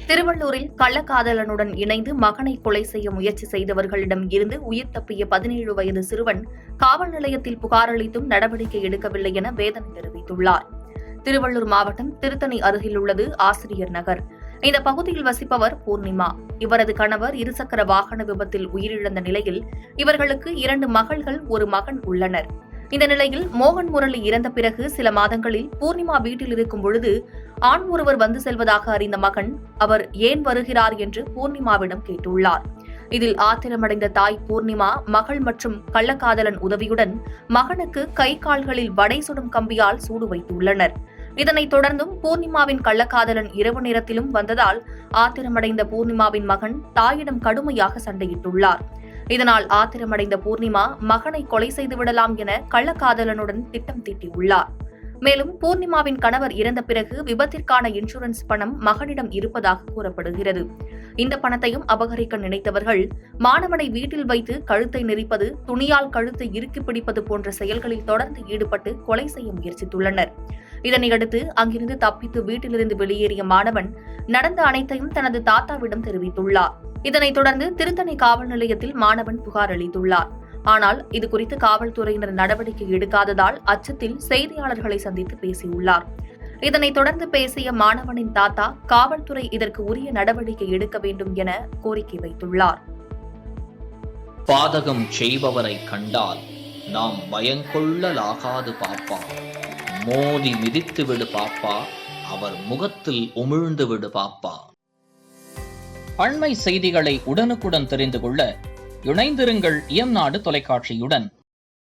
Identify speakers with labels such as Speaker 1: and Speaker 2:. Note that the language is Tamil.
Speaker 1: திருவள்ளூரில் கள்ளக்காதலனுடன் இணைந்து மகனை கொலை செய்ய முயற்சி செய்தவர்களிடம் இருந்து உயிர் தப்பிய 17 வயது சிறுவன் காவல் நிலையத்தில் புகார் அளித்தும் நடவடிக்கை எடுக்கவில்லை என வேதனை தெரிவித்துள்ளார். திருவள்ளூர் மாவட்டம் திருத்தணி அருகில் உள்ளது ஆசிரியர் நகர். இந்த பகுதியில் வசிப்பவர் பூர்ணிமா. இவரது கணவர் இருசக்கர வாகன விபத்தில் உயிரிழந்த நிலையில் இவர்களுக்கு 2 மகள்கள், ஒரு மகன் உள்ளனர். இந்த நிலையில் மோகன் முரளி இறந்த பிறகு சில மாதங்களில் பூர்ணிமா வீட்டில் இருக்கும் பொழுது ஆண் ஒருவர் வந்து செல்வதாக அறிந்த மகன் அவர் ஏன் வருகிறார் என்று பூர்ணிமாவிடம் கேட்டுள்ளார். இதில் ஆத்திரமடைந்த தாய் பூர்ணிமா மகள் மற்றும் கள்ளக்காதலன் உதவியுடன் மகனுக்கு கை கால்களில் வடை சுடும் கம்பியால் சூடு வைத்துள்ளனர். இதனைத் தொடர்ந்தும் பூர்ணிமாவின் கள்ளக்காதலன் இரவு நேரத்திலும் வந்ததால் ஆத்திரமடைந்த பூர்ணிமாவின் மகன் தாயிடம் கடுமையாக சண்டையிட்டுள்ளார். இதனால் ஆத்திரமடைந்த பூர்ணிமா மகனை கொலை செய்து விடலாம் என கள்ளக்காதலனுடன் திட்டம் தீட்டியுள்ளார். மேலும் பூர்ணிமாவின் கணவர் இறந்த பிறகு விபத்திற்கான இன்சூரன்ஸ் பணம் மகனிடம் இருப்பதாக கூறப்படுகிறது. இந்த பணத்தையும் அபகரிக்க நினைத்தவர்கள் மாணவனை வீட்டில் வைத்து கழுத்தை நெரிப்பது, துணியால் கழுத்தை இறுக்கி பிடிப்பது போன்ற செயல்களில் தொடர்ந்து ஈடுபட்டு கொலை செய்ய முயற்சித்துள்ளனர். இதனையடுத்து அங்கிருந்து தப்பித்து வீட்டிலிருந்து வெளியேறிய மாணவன் நடந்த அனைத்தையும் தனது தாத்தாவிடம் தெரிவித்துள்ளார். இதனைத் தொடர்ந்து திருத்தணி காவல் நிலையத்தில் மாணவன் புகார் அளித்துள்ளார். ஆனால் இதுகுறித்து காவல்துறையினர் நடவடிக்கை எடுக்காததால் அச்சத்தில் செய்தியாளர்களை சந்தித்து பேசியுள்ளார். இதனைத் தொடர்ந்து பேசிய மாணவனின் தாத்தா காவல்துறை இதற்கு உரிய நடவடிக்கை எடுக்க வேண்டும் என கோரிக்கை வைத்துள்ளார்.
Speaker 2: பாதகம் செய்பவரை கண்டால் நாம் பயங்கொள்ளலாகாது பாப்பா, மோதி மிதித்து விடு பாப்பா, அவர் முகத்தில் உமிழ்ந்து விடு பாப்பா. அண்மை செய்திகளை உடனுக்குடன் தெரிந்து கொள்ள இணைந்திருங்கள் இயம்நாடு தொலைக்காட்சியுடன்.